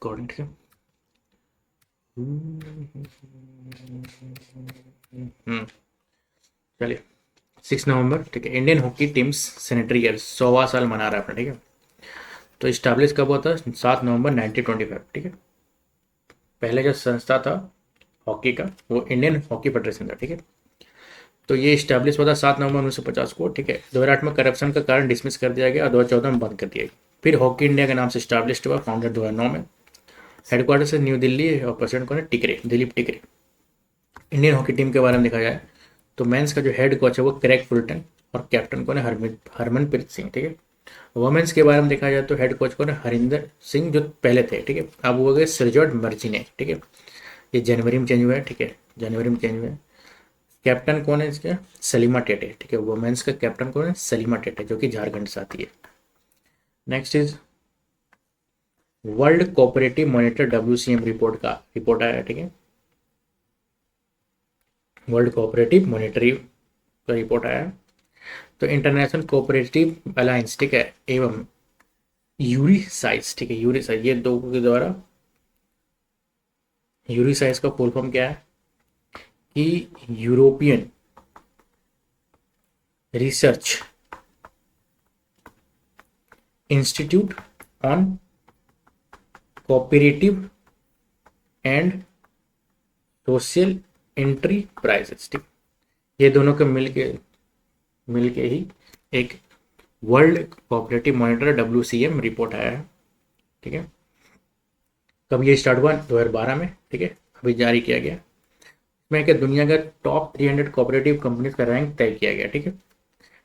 कौन, ठीक है। चलिए, 6 नवंबर, ठीक है। Indian hockey teams centenary year 100वां साल मना रहा है अपना, ठीक है। तो इस्टेब्लिश कब हुआ था? 7 नवंबर 1925, ठीक है। पहले जो संस्था था हॉकी का वो इंडियन हॉकी फेडरेशन था, ठीक है। तो ये इस्टेब्लिश हुआ था 7 नवंबर 1950 को, ठीक है। 2008 में करप्शन का कारण डिसमिस कर दिया गया और 2014 में बंद कर दिया गया। फिर हॉकी इंडिया के नाम से इस्टेब्लिश हुआ, फाउंडेड 2009 में। हेडक्वार्टर से न्यू दिल्ली और प्रेसिडेंट कौन है? टिकरे, दिलीप टिकरे। इंडियन हॉकी टीम के बारे में देखा जाए तो मेंस का जो हेड कोच है वो क्रेग फुलटन और कैप्टन कौन है? हरमनप्रीत सिंह, ठीक है। वुमेन्स के बारे में देखा जाए तो हेड कोच कौन है? हरिंदर सिंह जो पहले थे, ठीक है। अब वो हो गए सिरजोट मर्जिने, ठीक है। ये जनवरी में चेंज हुआ है, ठीक है। जनवरी में चेंज हुआ है। कैप्टन कौन है इसका? सलीमा टेटे, ठीक है। वुमेन्स का कैप्टन कौन है? सलीमा टेटे, जो कि झारखंड से आती है। Next is world cooperative monitor WCM report आया है, ठीक है। वर्ल्ड कोऑपरेटिव मॉनिटरी का रिपोर्ट आया है। तो इंटरनेशनल कोऑपरेटिव अलायंस, ठीक है, एवं यूरिसाइज, ठीक है, यूरिसाइज, ये दो के द्वारा, यूरिसाइज का फुल फॉर्म क्या है कि European research institute on cooperative and social enterprises, ठीक। ये दोनों के मिलके ही एक world cooperative monitor WCM report आया है, ठीक है। कब ये स्टार्ट हुआ? 2012 में, ठीक है। अभी जारी किया गया। इसमें क्या दुनिया का टॉप 300 कोऑपरेटिव कंपनीज का रैंक तय किया गया, ठीक है।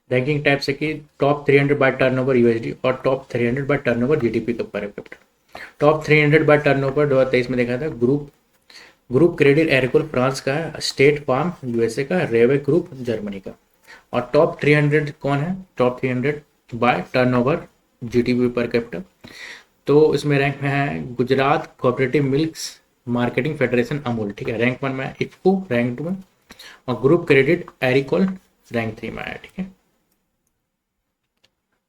रैंकिंग टाइप से कि टॉप 300 बाय टर्नओवर USD और टॉप 300 बाय टर्नओवर GDP का per capita. Top 300 by turnover 2023 में देखा था group group credit Agricole France का है, स्टेट फार्म USA का, रेवे ग्रुप जर्मनी का। और टॉप 300 कौन है? Top 300 by turnover GDP per capita. तो इसमें रैंक में है Gujarat cooperative milks marketing federation Amul, ठीक है। रैंक 1 में है इफ्को, रैंक 2 में। और ग्रुप क्रेडिट एग्रीकोल रैंक 3 में आया, ठीक है।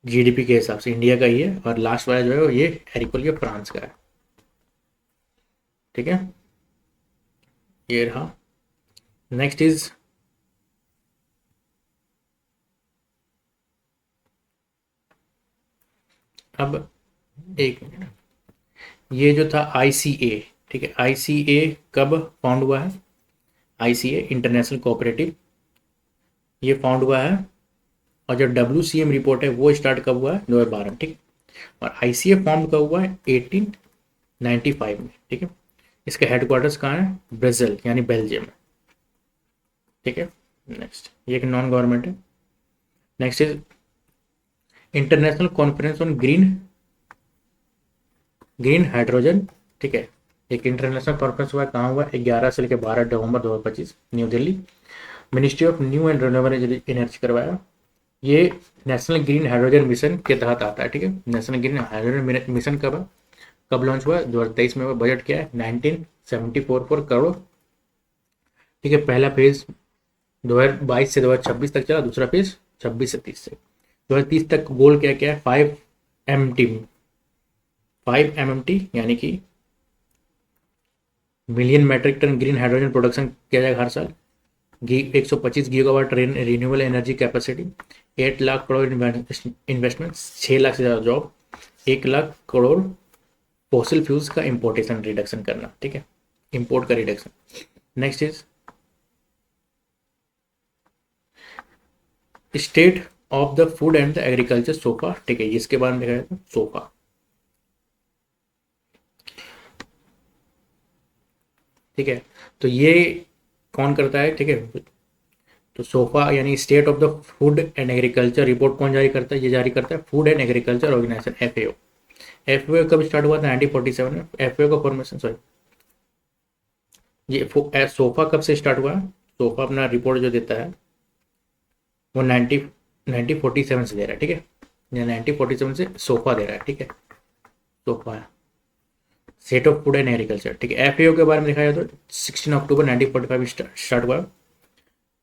GDP के हिसाब से इंडिया का ही है। और लास्ट वाला जो है ये एग्रीकोल, ये फ्रांस का है, ठीक है। ये रहा। नेक्स्ट इज अब एक मिनट, ये जो था ICA, ठीक है। ICA कब फाउंड हुआ है? ICA इंटरनेशनल कोऑपरेटिव, ये फाउंड हुआ है। और जो WCM रिपोर्ट है वो स्टार्ट कब हुआ है? 2012 में, ठीक। और ICA फॉर्म कब हुआ है? 1895 में, ठीक है। इसका हेडक्वार्टर्स कहाँ है? ब्राज़ील यानी बेल्जियम में, ठीक है। नेक्स्ट, ये एक नॉन गवर्नमेंट है। Next is international conference on green hydrogen, ठीक है। एक इंटरनेशनल कॉन्फ्रेंस हुआ, कहाँ हुआ? 11 से लेकर 12 नवंबर 2025, new Delhi. Ministry of new and renewable energy करवाया। ये नेशनल ग्रीन हाइड्रोजन मिशन के तहत आता है, ठीक है। नेशनल ग्रीन हाइड्रोजन मिशन कब लॉन्च हुआ? 2023 में हुआ। बजट क्या है? 1974 करोड़, ठीक है। पहला फेज 2022 से 2026 तक चला, दूसरा फेज 26 से 30 से 2030 तक। गोल क्या क्या है? 5 MMT यानी कि million metric tonne green hydrogen production किया जाएगा हर साल। 125 gigawatt renewable energy capacity, 8 lakh crore investment, 6 lakh से ज़्यादा job, 1 lakh crore fossil fuels का इंपोर्टेशन रिडक्शन करना, ठीक है, इंपोर्ट का reduction. Next is state of the food and the agriculture SOFA, ठीक है। इसके बारे में देखा जाए तो सोफा, ठीक है। तो ये कौन करता है, ठीक है। तो सोफा यानी state of the food and agriculture report कौन जारी करता है? ये जारी करता है food and agriculture organisation, FAO। FAO कब स्टार्ट हुआ था? 1947 में। FAO का फॉर्मेशन, सॉरी, ये सोफा कब से स्टार्ट हुआ? सोफा अपना रिपोर्ट जो देता है वो 1947 से दे रहा है, ठीक है। 1947 से सोफा दे रहा है, ठीक है। Sofa set of food and agriculture, ठीक है। FAO के बारे में देखा जाए तो 16 अक्टूबर 1945 स्टार्ट हुआ,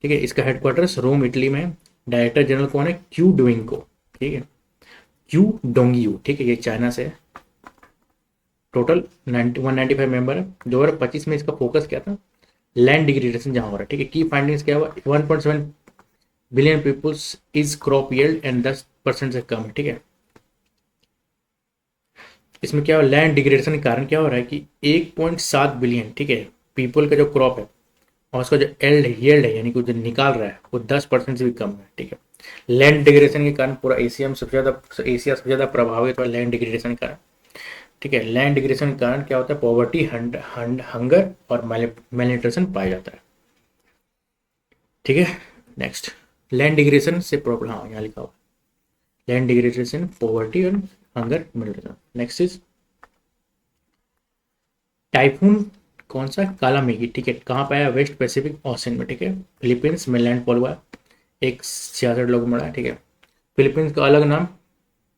ठीक है। इसका हेडक्वार्टर्स रोम, इटली में है। डायरेक्टर जनरल कौन है? क्यू डोइंको, ठीक है। क्यू डोंगियू, ठीक है, ये चाइना से है। टोटल 195 मेंबर है। 2025 में इसका फोकस क्या था, लैंड डिग्रेडेशन जहाँ हो रहा है, ठीक है। की फाइंडिंग्स क्या हुआ, 1.7 billion peoples is crop yield and 10% से कम है, ठीक है। इसमें क्या हो, लैंड डिग्रेडेशन के कारण क्या हो रहा है कि 1.7 बिलियन, ठीक है, पीपल का जो क्रॉप है और उसका जो एल्ड यील्ड है, यानी कि जो निकाल रहा है, वो 10% से भी कम है, ठीक है। लैंड डिग्रेडेशन के कारण पूरा एशिया में एशिया सबसे ज़्यादा प्रभावित हुआ लैंड डिग्रेडेशन के कारण, ठीक है। लैंड डिग्रेडेशन के कारण क्या होता है, पॉवर्टी, हंगर और मेलन्यूट्रिशन पाया जाता है, ठीक है। नेक्स्ट, लैंड डिग्रेडेशन से प्रॉब्लम, हाँ यहाँ लिखा हुआ, लैंड डिग्रेडेशन, पॉवर्टी और हंगर, मेलन्यूट्रिशन। नेक्स्ट इज टाइफून, कौन सा, काला मेघी, ठीक है, कहाँ पे आया, वेस्ट पैसिफिक ओशन में, ठीक है। फिलीपींस में लैंडफॉल हुआ, एक 66 लोग मरा, ठीक है। फिलीपींस का अलग नाम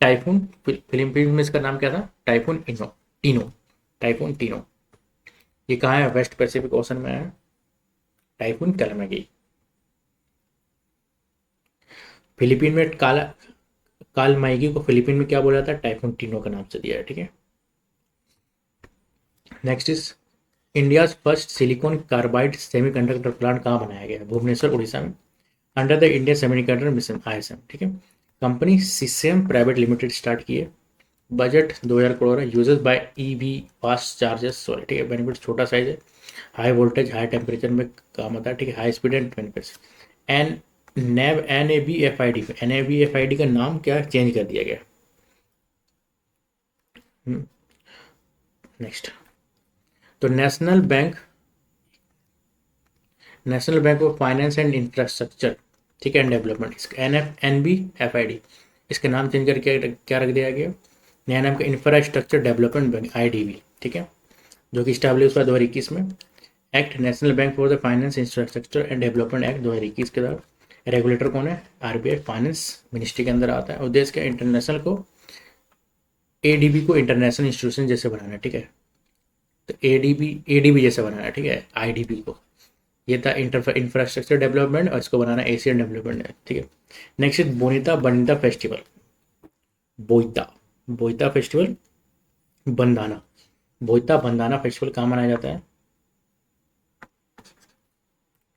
टाइफून, फिलीपींस में इसका नाम क्या था, टाइफून टीनो, टाइफून टीनो। ये कहाँ है, वेस्ट पैसिफिक ओशन में है, टाइफून कैलामेगी। फिलीपीन में काल माइगी को फिलीपीन में क्या बोला जाता है, टाइफून टीनो का नाम से दिया है, ठीक है। Next is India first silicon carbide semiconductor plant कहाँ बनाया गया है, भुवनेश्वर उड़ीसा में, under the India semiconductor mission ISM, ठीक है। Company SiCSem private limited start की है। बजट 2000 करोड़ है। Uses by EV fast charges, sorry, ठीक है। बेनिफिट छोटा साइज है, हाई वोल्टेज हाई टेम्परेचर में काम होता है, ठीक है। High speed and benefits. N NABFID का नाम क्या चेंज कर दिया गया। नेक्स्ट, तो national bank of finance and infrastructure, ठीक है, एंड डेवलपमेंट, इसका NBFID, इसका नाम चेंज करके क्या रख दिया गया, नया नाम का इंफ्रास्ट्रक्चर डेवलपमेंट बैंक, IDB, ठीक है, जो कि स्टैब्लिश हुआ 2021 में। Act, national bank for the finance infrastructure and development act 2021 के तहत। रेगुलेटर कौन है, RBI, फाइनेंस मिनिस्ट्री के अंदर आता है। उद्देश्य क्या, इंटरनेशनल को ADB को इंटरनेशनल इंस्टीट्यूशन जैसे बनाना है, ठीक है। तो ADB जैसे बनाना है, ठीक है, IDB को। ये था इंफ्रास्ट्रक्चर डेवलपमेंट और इसको बनाना एशियन डेवलपमेंट है, ठीक है। Next is Bonita Bandana festival, Boita Boita festival, Bandana, Boita Bandana festival कहाँ मनाया जाता है,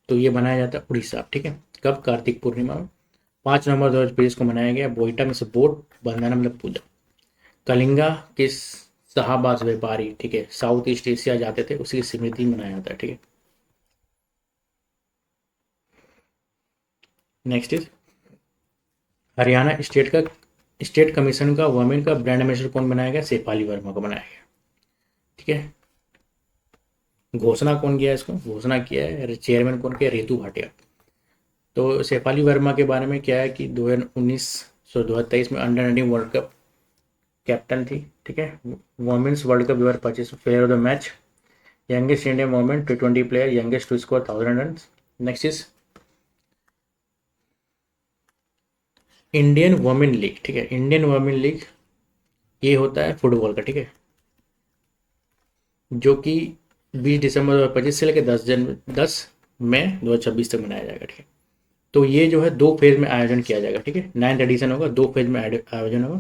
तो ये मनाया जाता है उड़ीसा, ठीक है। कब, कार्तिक पूर्णिमा में, 5 नवंबर 2020 को मनाया गया। बोईटा में से बोट, बंदाना मतलब पूजा। कलिंगा के शाहबाज व्यापारी, ठीक है, साउथ ईस्ट एशिया जाते थे, उसी की स्मृति में मनाया जाता है, ठीक है। Next is Haryana state commission का वुमेन का ब्रांड एम्बेसडर कौन बनाया गया, शेफाली वर्मा को बनाया गया, ठीक है। घोषणा कौन किया, इसको घोषणा किया है, चेयरमैन कौन किया, रितु भाटिया। तो शेफाली वर्मा के बारे में क्या है कि 2023 में अंडर-19 वर्ल्ड कप कैप्टन थी, ठीक है। Women's world cup 2025 player of the match, youngest Indian women T20 player, youngest to score 1000 run. Next is Indian women league, ठीक है। इंडियन वुमेन लीग ये होता है फुटबॉल का, ठीक है, जो कि 20 दिसंबर 2025 से लेकर 10 मई 2026 तक मनाया जाएगा, ठीक है। तो ये जो है 2 फेज में आयोजन किया जाएगा, ठीक है। 9th एडिशन होगा, 2 फेज में आयोजन होगा।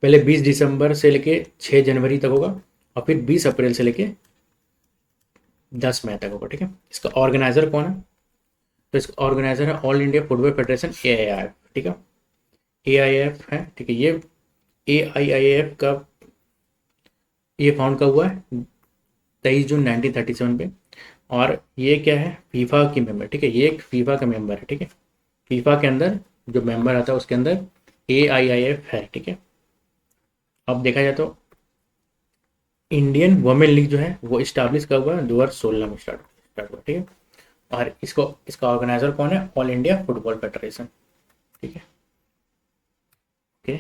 पहले 20 दिसंबर से लेके 6 जनवरी तक होगा और फिर 20 अप्रैल से लेके 10 मई तक होगा, ठीक है। इसका ऑर्गेनाइजर कौन है, तो इसका ऑर्गेनाइजर है all India football federation, AIF, ठीक है, AIF है, ठीक है। ये AIIF का ये फाउंड कब हुआ है, 23 जून 1937 पे। और ये क्या है, फीफा की मेंबर, ठीक है, ये एक फीफा का मेंबर है, ठीक है। फीफा के अंदर जो मेंबर आता है उसके अंदर AIIF है, ठीक है। अब देखा जाए तो इंडियन वुमेन लीग जो है वो इस्टेब्लिश कब हुआ, 2016 में स्टार्ट हुआ, ठीक है। और इसका ऑर्गेनाइजर कौन है, ऑल इंडिया फुटबॉल फेडरेशन, ठीक है, ओके।